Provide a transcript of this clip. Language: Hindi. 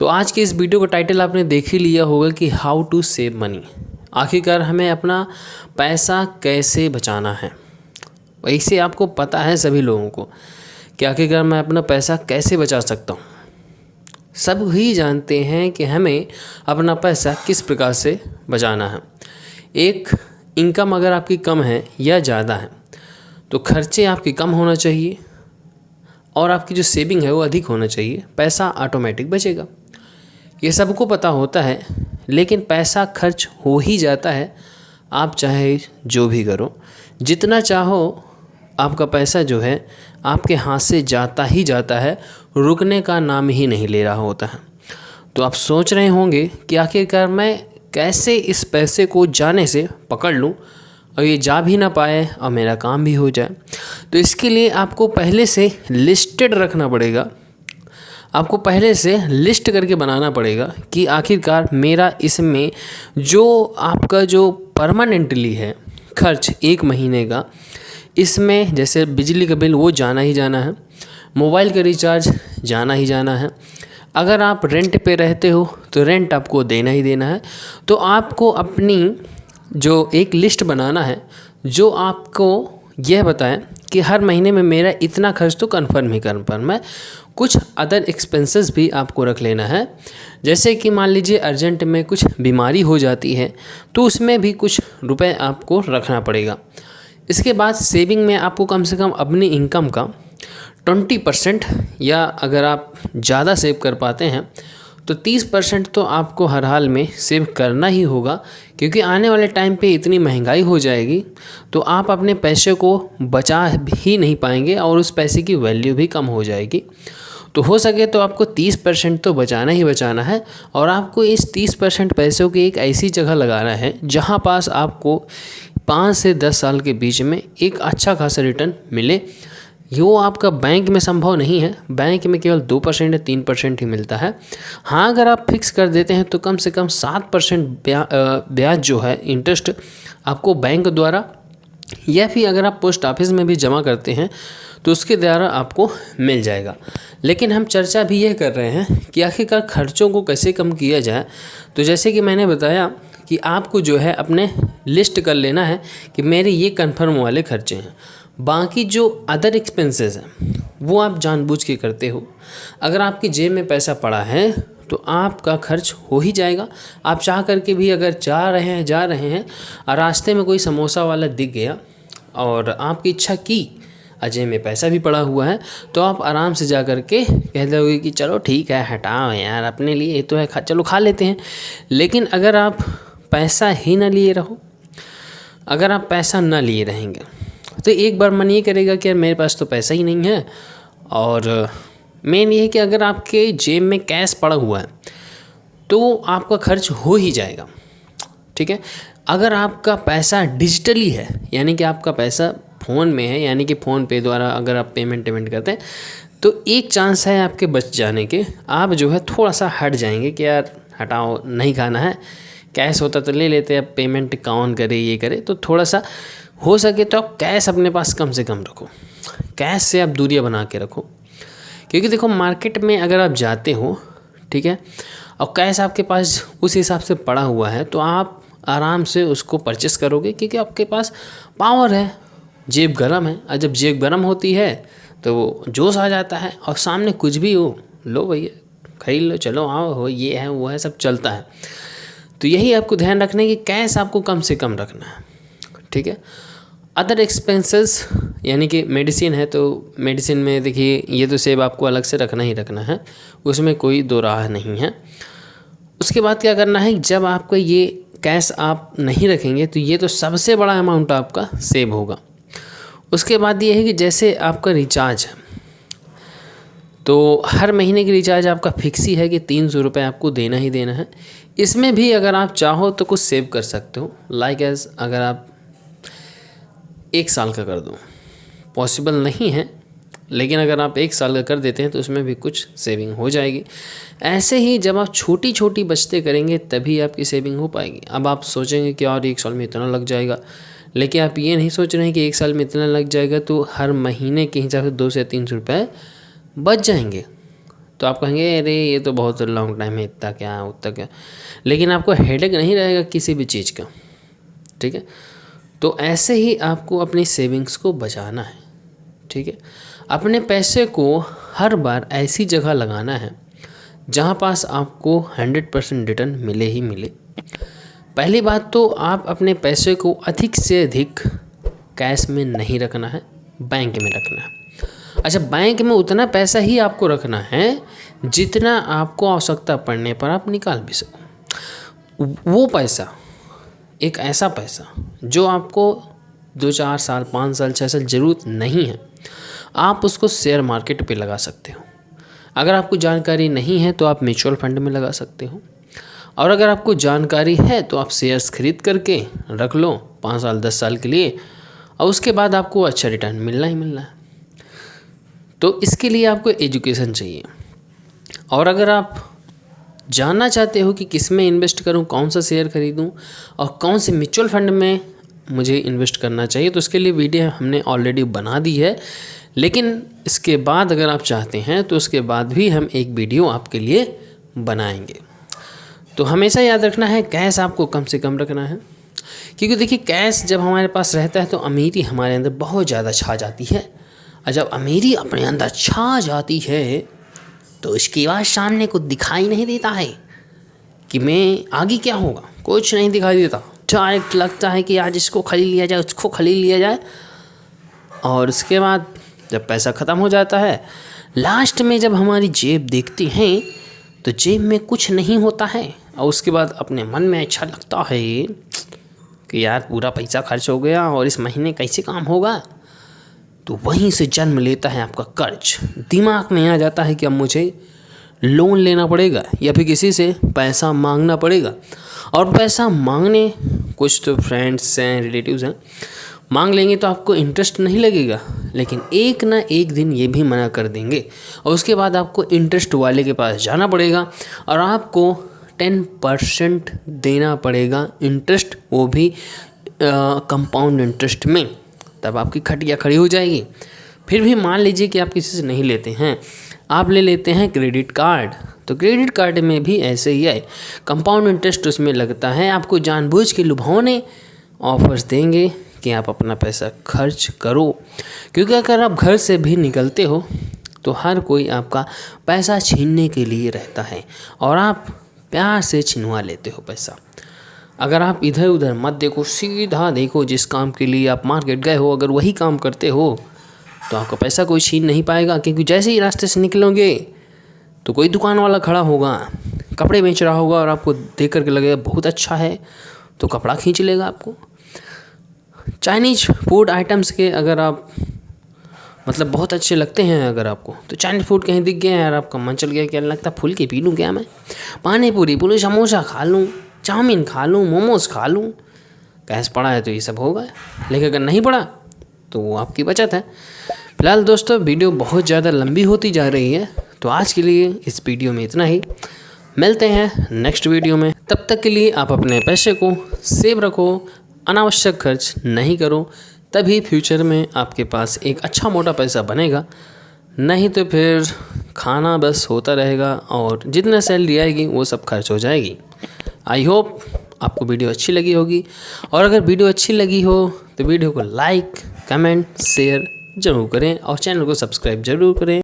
तो आज के इस वीडियो का टाइटल आपने देख ही लिया होगा कि हाउ टू सेव मनी। आखिरकार हमें अपना पैसा कैसे बचाना है। वैसे आपको पता है सभी लोगों को कि आखिरकार मैं अपना पैसा कैसे बचा सकता हूँ। सब ही जानते हैं कि हमें अपना पैसा किस प्रकार से बचाना है। एक, इनकम अगर आपकी कम है या ज़्यादा है तो खर्चे आपके कम होना चाहिए और आपकी जो सेविंग है वो अधिक होना चाहिए। पैसा ऑटोमेटिक बचेगा, ये सबको पता होता है, लेकिन पैसा खर्च हो ही जाता है। आप चाहे जो भी करो, जितना चाहो आपका पैसा जो है आपके हाथ से जाता ही जाता है, रुकने का नाम ही नहीं ले रहा होता है। तो आप सोच रहे होंगे कि आखिरकार मैं कैसे इस पैसे को जाने से पकड़ लूं और ये जा भी ना पाए और मेरा काम भी हो जाए। तो इसके लिए आपको पहले से लिस्टेड रखना पड़ेगा, आपको पहले से लिस्ट करके बनाना पड़ेगा कि आखिरकार मेरा इसमें जो आपका जो परमानेंटली है खर्च एक महीने का, इसमें जैसे बिजली का बिल वो जाना ही जाना है, मोबाइल का रिचार्ज जाना ही जाना है, अगर आप रेंट पे रहते हो तो रेंट आपको देना ही देना है। तो आपको अपनी जो एक लिस्ट बनाना है जो आपको यह बताए कि हर महीने में मेरा इतना खर्च तो कन्फर्म ही कन्फर्म है। कुछ अदर एक्सपेंसेस भी आपको रख लेना है, जैसे कि मान लीजिए अर्जेंट में कुछ बीमारी हो जाती है तो उसमें भी कुछ रुपए आपको रखना पड़ेगा। इसके बाद सेविंग में आपको कम से कम अपनी इनकम का 20% या अगर आप ज़्यादा सेव कर पाते हैं तो 30% तो आपको हर हाल में सेव करना ही होगा, क्योंकि आने वाले टाइम पे इतनी महंगाई हो जाएगी तो आप अपने पैसे को बचा ही नहीं पाएंगे और उस पैसे की वैल्यू भी कम हो जाएगी। तो हो सके तो आपको 30% तो बचाना ही बचाना है और आपको इस 30% पैसों की एक ऐसी जगह लगाना है जहाँ पास आपको 5 से 10 साल के बीच में एक अच्छा खासा रिटर्न मिले। वो आपका बैंक में संभव नहीं है, बैंक में केवल 2% या 3% ही मिलता है। हाँ, अगर आप फिक्स कर देते हैं तो कम से कम 7% ब्याज जो है इंटरेस्ट आपको बैंक द्वारा, या फिर अगर आप पोस्ट ऑफिस में भी जमा करते हैं तो उसके द्वारा आपको मिल जाएगा। लेकिन हम चर्चा भी यह कर रहे हैं कि आखिरकार खर्चों को कैसे कम किया जाए। तो जैसे कि मैंने बताया कि आपको जो है अपने लिस्ट कर लेना है कि मेरे ये कन्फर्म वाले खर्चे हैं, बाकी जो अदर एक्सपेंसेस हैं वो आप जानबूझ के करते हो। अगर आपकी जेब में पैसा पड़ा है तो आपका खर्च हो ही जाएगा। आप चाह करके भी अगर जा रहे हैं और रास्ते में कोई समोसा वाला दिख गया और आपकी इच्छा की, जेब में पैसा भी पड़ा हुआ है, तो आप आराम से जा कर के कह दोगे कि चलो ठीक है, हटाओ यार, अपने लिए ये तो है, चलो खा लेते हैं। लेकिन अगर आप पैसा ही ना लिए रहो, अगर आप पैसा ना लिए रहेंगे तो एक बार मन ये करेगा कि यार मेरे पास तो पैसा ही नहीं है। और मेन ये है कि अगर आपके जेब में कैश पड़ा हुआ है तो आपका खर्च हो ही जाएगा, ठीक है। अगर आपका पैसा डिजिटली है, यानी कि आपका पैसा फ़ोन में है, यानी कि फ़ोन पे द्वारा अगर आप पेमेंट करते हैं तो एक चांस है आपके बच जाने के। आप जो है थोड़ा सा हट जाएंगे कि यार हटाओ, नहीं खाना है, कैश होता तो ले लेते, अब पेमेंट कौन करे ये करे। तो थोड़ा सा हो सके तो आप कैश अपने पास कम से कम रखो, कैश से आप दूरियां बना के रखो। क्योंकि देखो मार्केट में अगर आप जाते हो, ठीक है, और कैश आपके पास उस हिसाब से पड़ा हुआ है तो आप आराम से उसको परचेस करोगे, क्योंकि आपके पास पावर है, जेब गरम है। और जब जेब गरम होती है तो जोश आ जाता है और सामने कुछ भी हो, लो भैया खरीद लो, चलो आओ, हो ये है वो है, सब चलता है। तो यही आपको ध्यान रखना है कि कैश आपको कम से कम रखना है, ठीक है। अदर एक्सपेंसेस यानी कि मेडिसिन है तो मेडिसिन में देखिए ये तो सेव आपको अलग से रखना ही रखना है, उसमें कोई दो राह नहीं है। उसके बाद क्या करना है, जब आपको ये कैश आप नहीं रखेंगे तो ये तो सबसे बड़ा अमाउंट आपका सेव होगा। उसके बाद ये है कि जैसे आपका रिचार्ज है तो हर महीने की रिचार्ज आपका फिक्स ही है कि 300 रुपये आपको देना ही देना है। इसमें भी अगर आप चाहो तो कुछ सेव कर सकते हो, लाइक एज अगर आप 1 साल का कर दो, पॉसिबल नहीं है, लेकिन अगर आप 1 साल का कर देते हैं तो उसमें भी कुछ सेविंग हो जाएगी। ऐसे ही जब आप छोटी छोटी बचतें करेंगे तभी आपकी सेविंग हो पाएगी। अब आप सोचेंगे कि और 1 साल में इतना लग जाएगा, लेकिन आप ये नहीं सोच रहे हैं कि 1 साल में इतना लग जाएगा, तो हर महीने के हिसाब से 200 से 300 रुपये बच जाएंगे। तो आप कहेंगे अरे ये तो बहुत लॉन्ग टाइम है, इतना क्या उतना क्या, लेकिन आपको हेडेक नहीं रहेगा किसी भी चीज़ का। ठीक है, तो ऐसे ही आपको अपनी सेविंग्स को बचाना है। ठीक है, अपने पैसे को हर बार ऐसी जगह लगाना है जहाँ पास आपको 100% रिटर्न मिले ही मिले। पहली बात तो आप अपने पैसे को अधिक से अधिक कैश में नहीं रखना है, बैंक में रखना है। अच्छा, बैंक में उतना पैसा ही आपको रखना है जितना आपको आवश्यकता पड़ने पर आप निकाल भी सको। वो पैसा, एक ऐसा पैसा जो आपको 2-4 साल 5 साल 6 साल ज़रूरत नहीं है, आप उसको शेयर मार्केट पे लगा सकते हो। अगर आपको जानकारी नहीं है तो आप म्यूचुअल फंड में लगा सकते हो, और अगर आपको जानकारी है तो आप शेयर्स खरीद करके रख लो 5 साल 10 साल के लिए, और उसके बाद आपको अच्छा रिटर्न मिलना ही मिलना है। तो इसके लिए आपको एजुकेशन चाहिए। और अगर आप जानना चाहते हो कि किस में इन्वेस्ट करूं, कौन सा शेयर खरीदूं और कौन से म्यूचुअल फंड में मुझे इन्वेस्ट करना चाहिए, तो उसके लिए वीडियो हमने ऑलरेडी बना दी है। लेकिन इसके बाद अगर आप चाहते हैं तो उसके बाद भी हम एक वीडियो आपके लिए बनाएंगे। तो हमेशा याद रखना है, कैश आपको कम से कम रखना है, क्योंकि देखिए कैश जब हमारे पास रहता है तो अमीरी हमारे अंदर बहुत ज़्यादा छा जाती है। और जब अमीरी अपने अंदर छा जाती है तो इसके बाद सामने को दिखाई नहीं देता है कि मैं आगे क्या होगा, कुछ नहीं दिखाई देता। डायरेक्ट लगता है कि आज इसको खरीद लिया जाए, उसको खरीद लिया जाए, और उसके बाद जब पैसा ख़त्म हो जाता है, लास्ट में जब हमारी जेब देखते हैं तो जेब में कुछ नहीं होता है, और उसके बाद अपने मन में अच्छा लगता है कि यार पूरा पैसा खर्च हो गया और इस महीने कैसे काम होगा। तो वहीं से जन्म लेता है आपका कर्ज। दिमाग में आ जाता है कि अब मुझे लोन लेना पड़ेगा या फिर किसी से पैसा मांगना पड़ेगा। और पैसा मांगने, कुछ तो फ्रेंड्स हैं, रिलेटिव्स हैं, मांग लेंगे तो आपको इंटरेस्ट नहीं लगेगा, लेकिन एक ना एक दिन ये भी मना कर देंगे, और उसके बाद आपको इंटरेस्ट वाले के पास जाना पड़ेगा और आपको 10% देना पड़ेगा इंटरेस्ट, वो भी कंपाउंड इंटरेस्ट में। तब आपकी खटिया खड़ी हो जाएगी। फिर भी मान लीजिए कि आप किसी से नहीं लेते हैं, आप ले लेते हैं क्रेडिट कार्ड, तो क्रेडिट कार्ड में भी ऐसे ही है, कंपाउंड इंटरेस्ट उसमें लगता है। आपको जानबूझ के लुभावने ऑफर्स देंगे कि आप अपना पैसा खर्च करो, क्योंकि अगर आप घर से भी निकलते हो तो हर कोई आपका पैसा छीनने के लिए रहता है, और आप प्यार से छिनवा लेते हो पैसा। अगर आप इधर उधर मत देखो, सीधा देखो, जिस काम के लिए आप मार्केट गए हो अगर वही काम करते हो तो आपका पैसा कोई छीन नहीं पाएगा। क्योंकि जैसे ही रास्ते से निकलोगे तो कोई दुकान वाला खड़ा होगा, कपड़े बेच रहा होगा, और आपको देख करके लगेगा बहुत अच्छा है तो कपड़ा खींच लेगा आपको। चाइनीज फूड आइटम्स के अगर आप मतलब बहुत अच्छे लगते हैं अगर आपको, तो चाइनीज फूड कहीं दिख गया यार, आपका मन चल गया, क्या लगता फुल के पी लूँ क्या मैं, पानी पूरी समोसा खा लूँ, चाउमीन खा लूँ, मोमोज खा लूँ। कैश पड़ा है तो ये सब होगा, लेकिन अगर नहीं पड़ा तो वो आपकी बचत है। फिलहाल दोस्तों वीडियो बहुत ज़्यादा लंबी होती जा रही है, तो आज के लिए इस वीडियो में इतना ही। मिलते हैं नेक्स्ट वीडियो में, तब तक के लिए आप अपने पैसे को सेव रखो, अनावश्यक खर्च नहीं करो, तभी फ्यूचर में आपके पास एक अच्छा मोटा पैसा बनेगा। नहीं तो फिर खाना बस होता रहेगा और जितना सैलरी आएगी वो सब खर्च हो जाएगी। आई होप आपको वीडियो अच्छी लगी होगी, और अगर वीडियो अच्छी लगी हो तो वीडियो को लाइक, कमेंट, शेयर ज़रूर करें और चैनल को सब्सक्राइब ज़रूर करें।